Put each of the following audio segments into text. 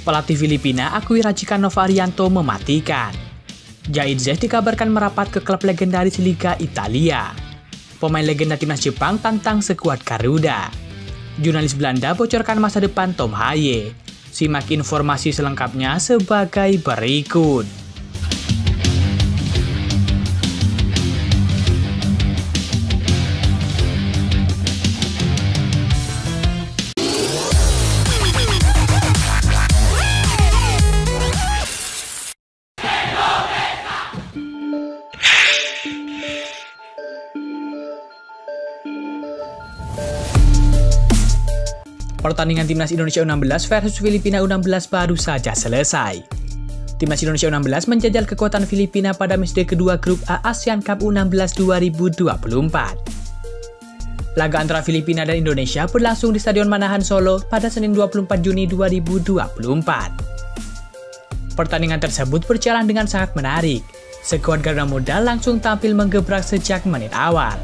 Pelatih Filipina akui racikan Nova Arianto mematikan. Jaitzes dikabarkan merapat ke klub legendaris Liga Italia. Pemain legenda timnas Jepang tantang skuad Garuda. Jurnalis Belanda bocorkan masa depan Tom Haye. Simak informasi selengkapnya sebagai berikut. Pertandingan Timnas Indonesia U16 versus Filipina U16 baru saja selesai. Timnas Indonesia U16 menjajal kekuatan Filipina pada matchday kedua grup A ASEAN Cup U16 2024. Laga antara Filipina dan Indonesia berlangsung di Stadion Manahan Solo pada Senin 24 Juni 2024. Pertandingan tersebut berjalan dengan sangat menarik. Skuad Garuda Muda langsung tampil menggebrak sejak menit awal.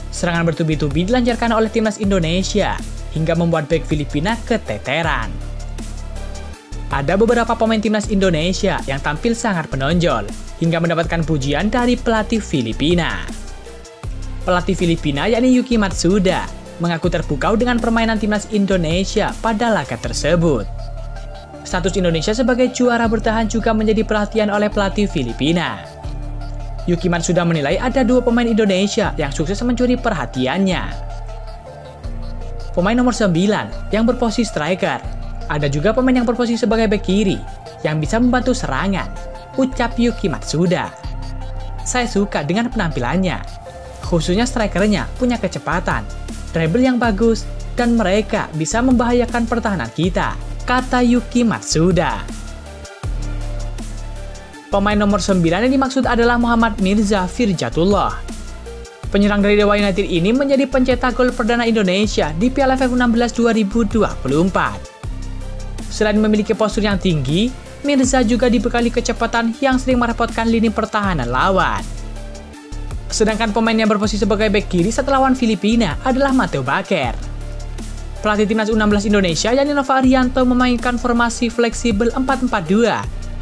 Serangan bertubi-tubi dilancarkan oleh Timnas Indonesia hingga membuat bek Filipina keteteran. Ada beberapa pemain Timnas Indonesia yang tampil sangat menonjol hingga mendapatkan pujian dari pelatih Filipina. Pelatih Filipina yakni Yuki Matsuda mengaku terpukau dengan permainan Timnas Indonesia pada laga tersebut. Status Indonesia sebagai juara bertahan juga menjadi perhatian oleh pelatih Filipina. Yuki Matsuda menilai ada dua pemain Indonesia yang sukses mencuri perhatiannya. Pemain nomor 9 yang berposisi striker. Ada juga pemain yang berposisi sebagai bek kiri yang bisa membantu serangan, ucap Yuki Matsuda. Saya suka dengan penampilannya. Khususnya strikernya punya kecepatan, dribble yang bagus, dan mereka bisa membahayakan pertahanan kita, kata Yuki Matsuda. Pemain nomor 9 yang dimaksud adalah Muhammad Mirza Firjatullah. Penyerang dari Dewa United ini menjadi pencetak gol perdana Indonesia di Piala AFF U16 2024. Selain memiliki postur yang tinggi, Mirza juga dibekali kecepatan yang sering merepotkan lini pertahanan lawan. Sedangkan pemain yang berposisi sebagai bek kiri setelah lawan Filipina adalah Matteo Baker. Pelatih Timnas U16 Indonesia yakni Nova Arianto memainkan formasi fleksibel 4-4-2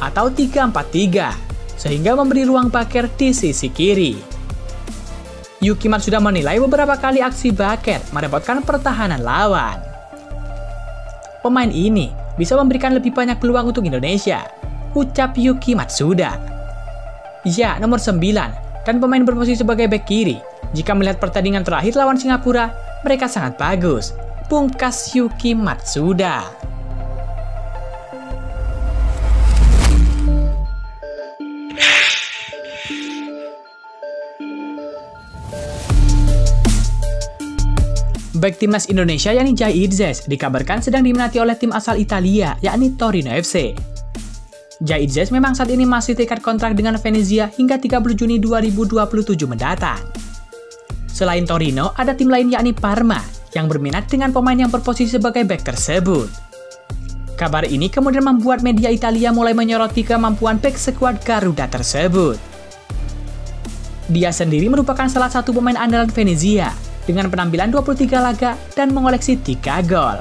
atau 3-4-3 sehingga memberi ruang Baker di sisi kiri. Yuki Matsuda menilai beberapa kali aksi Baker merepotkan pertahanan lawan. Pemain ini bisa memberikan lebih banyak peluang untuk Indonesia, ucap Yuki Matsuda. Ya, nomor 9 dan pemain berposisi sebagai bek kiri. Jika melihat pertandingan terakhir lawan Singapura, mereka sangat bagus, pungkas Yuki Matsuda. Bek Timnas Indonesia yakni Jaitzes dikabarkan sedang diminati oleh tim asal Italia yakni Torino FC. Jaitzes memang saat ini masih terikat kontrak dengan Venezia hingga 30 Juni 2027 mendatang. Selain Torino, ada tim lain yakni Parma yang berminat dengan pemain yang berposisi sebagai bek tersebut. Kabar ini kemudian membuat media Italia mulai menyoroti kemampuan bek skuad Garuda tersebut. Dia sendiri merupakan salah satu pemain andalan Venezia dengan penampilan 23 laga dan mengoleksi 3 gol.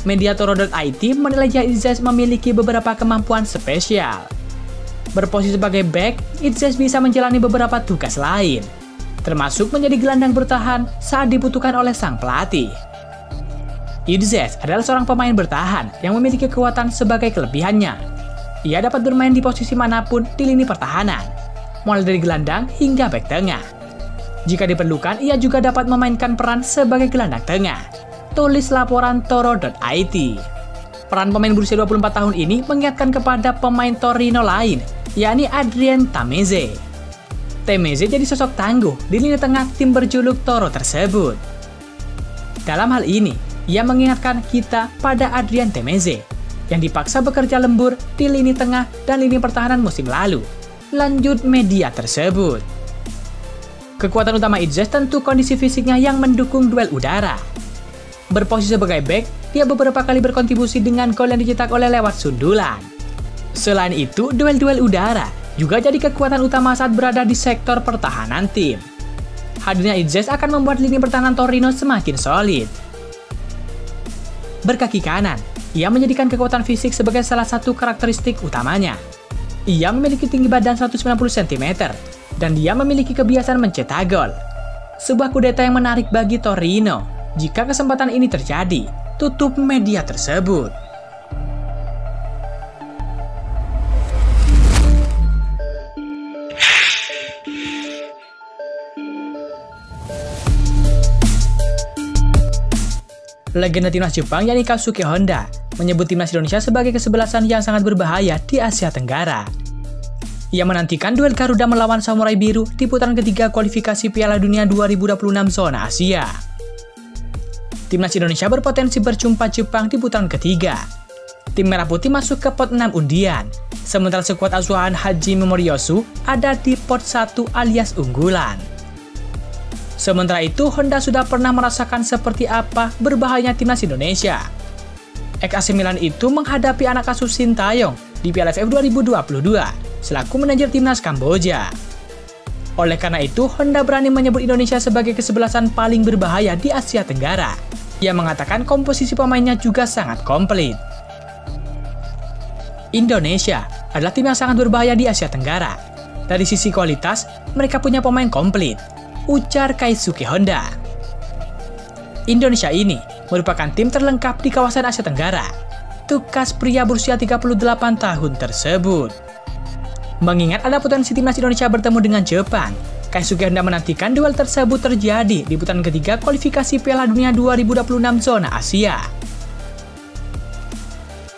Media Toro.it menilai Jaitzes memiliki beberapa kemampuan spesial. Berposisi sebagai bek, Jaitzes bisa menjalani beberapa tugas lain, termasuk menjadi gelandang bertahan saat dibutuhkan oleh sang pelatih. Jaitzes adalah seorang pemain bertahan yang memiliki kekuatan sebagai kelebihannya. Ia dapat bermain di posisi manapun di lini pertahanan, mulai dari gelandang hingga bek tengah. Jika diperlukan, ia juga dapat memainkan peran sebagai gelandang tengah, tulis laporan Toro.it. Peran pemain berusia 24 tahun ini mengingatkan kepada pemain Torino lain, yakni Adrien Tameze. Tameze jadi sosok tangguh di lini tengah tim berjuluk Toro tersebut. Dalam hal ini, ia mengingatkan kita pada Adrien Tameze yang dipaksa bekerja lembur di lini tengah dan lini pertahanan musim lalu. Lanjut media tersebut. Kekuatan utama Jaitzes tentu kondisi fisiknya yang mendukung duel udara. Berposisi sebagai bek, dia beberapa kali berkontribusi dengan gol yang dicetak oleh lewat sundulan. Selain itu, duel-duel udara juga jadi kekuatan utama saat berada di sektor pertahanan tim. Hadirnya Jaitzes akan membuat lini pertahanan Torino semakin solid. berkaki kanan. Ia menjadikan kekuatan fisik sebagai salah satu karakteristik utamanya. Ia memiliki tinggi badan 190 cm, dan dia memiliki kebiasaan mencetak gol. Sebuah kudeta yang menarik bagi Torino. Jika kesempatan ini terjadi, tutup media tersebut. Legenda timnas Jepang yakni Kazuki Honda menyebut timnas Indonesia sebagai kesebelasan yang sangat berbahaya di Asia Tenggara. Ia menantikan duel Garuda melawan Samurai Biru di putaran ketiga kualifikasi Piala Dunia 2026 zona Asia. Timnas Indonesia berpotensi berjumpa Jepang di putaran ketiga. Tim Merah Putih masuk ke pot 6 undian, sementara skuad asuhan Haji Memoriyosu ada di pot 1 alias unggulan. Sementara itu, Honda sudah pernah merasakan seperti apa berbahayanya timnas Indonesia. Ex-AC Milan itu menghadapi anak asuh Sintayong di Piala AFF 2022 selaku manajer timnas Kamboja. Oleh karena itu, Honda berani menyebut Indonesia sebagai kesebelasan paling berbahaya di Asia Tenggara. Ia mengatakan komposisi pemainnya juga sangat komplit. Indonesia adalah tim yang sangat berbahaya di Asia Tenggara. Dari sisi kualitas, mereka punya pemain komplit, ujar Kazuki Honda. Indonesia ini merupakan tim terlengkap di kawasan Asia Tenggara, tukas pria berusia 38 tahun tersebut. Mengingat ada potensi timnas Indonesia bertemu dengan Jepang, Kazuki Honda menantikan duel tersebut terjadi di putaran ketiga kualifikasi Piala Dunia 2026 zona Asia.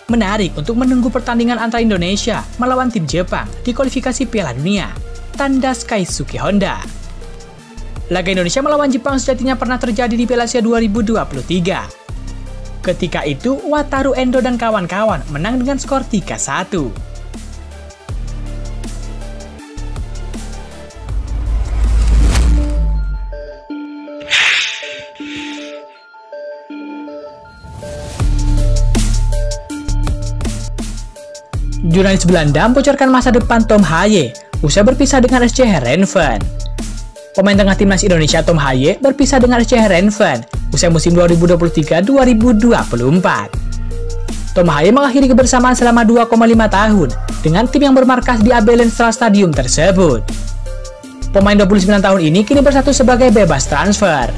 Menarik untuk menunggu pertandingan antara Indonesia melawan tim Jepang di kualifikasi Piala Dunia, tandas Kazuki Honda. Laga Indonesia melawan Jepang sejatinya pernah terjadi di Piala Asia 2023. Ketika itu, Wataru Endo dan kawan-kawan menang dengan skor 3-1. Jurnalis Belanda membocorkan masa depan Tom Haye usai berpisah dengan SC Heerenveen. Pemain tengah timnas Indonesia Tom Haye berpisah dengan SC Heerenveen usai musim 2023-2024. Tom Haye mengakhiri kebersamaan selama 2,5 tahun dengan tim yang bermarkas di AB Lenstra Stadium tersebut. Pemain 29 tahun ini kini bersatu sebagai bebas transfer.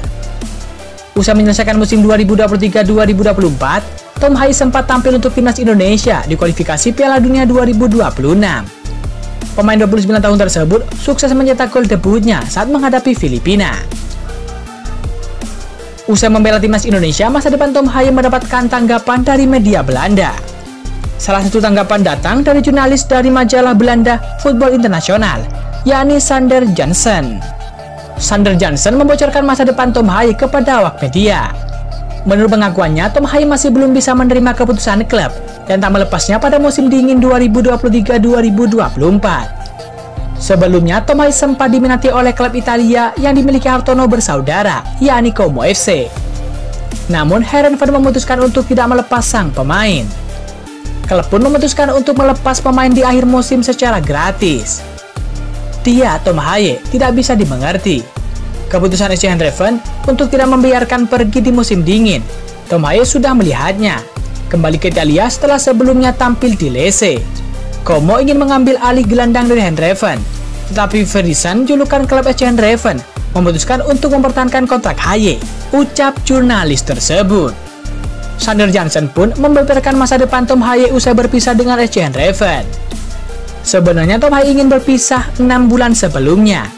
Usai menyelesaikan musim 2023-2024, Tom Haye sempat tampil untuk timnas Indonesia di kualifikasi Piala Dunia 2026. Pemain 29 tahun tersebut sukses mencetak gol debutnya saat menghadapi Filipina. Usai membela timnas Indonesia, masa depan Tom Haye mendapatkan tanggapan dari media Belanda. Salah satu tanggapan datang dari jurnalis dari majalah Belanda Football International, yakni Sander Jansen. Sander Jansen membocorkan masa depan Tom Haye kepada awak media. Menurut pengakuannya, Tom Haye masih belum bisa menerima keputusan klub dan tak melepasnya pada musim dingin 2023-2024. Sebelumnya, Tom Haye sempat diminati oleh klub Italia yang dimiliki Hartono bersaudara, yakni Como FC. Namun, Heerenveen memutuskan untuk tidak melepas sang pemain. Klub pun memutuskan untuk melepas pemain di akhir musim secara gratis. Dia, Tom Haye, tidak bisa dimengerti. Keputusan SC Heerenveen untuk tidak membiarkan pergi di musim dingin, Tom Haye sudah melihatnya. Kembali ke Italia setelah sebelumnya tampil di Lecce. Como ingin mengambil alih gelandang dari Heerenveen, tetapi Ferguson, julukan klub SC Heerenveen, memutuskan untuk mempertahankan kontrak Haye, ucap jurnalis tersebut. Sander Jansen pun membeberkan masa depan Tom Haye usai berpisah dengan SC Heerenveen. Sebenarnya Tom Haye ingin berpisah 6 bulan sebelumnya.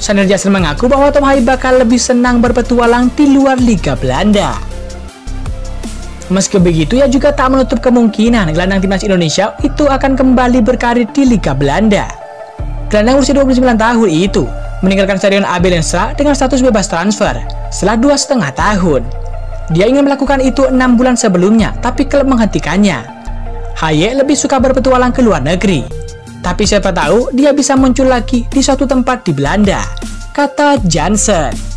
Sander Jansen mengaku bahwa Tom Haye bakal lebih senang berpetualang di luar Liga Belanda. Meski begitu, ia juga tak menutup kemungkinan gelandang timnas Indonesia itu akan kembali berkarir di Liga Belanda. Gelandang berusia 29 tahun itu meninggalkan stadion AB Lenstra dengan status bebas transfer setelah 2,5 tahun. Dia ingin melakukan itu 6 bulan sebelumnya, tapi klub menghentikannya. Haye lebih suka berpetualang ke luar negeri. Tapi siapa tahu dia bisa muncul lagi di suatu tempat di Belanda, kata Jansen.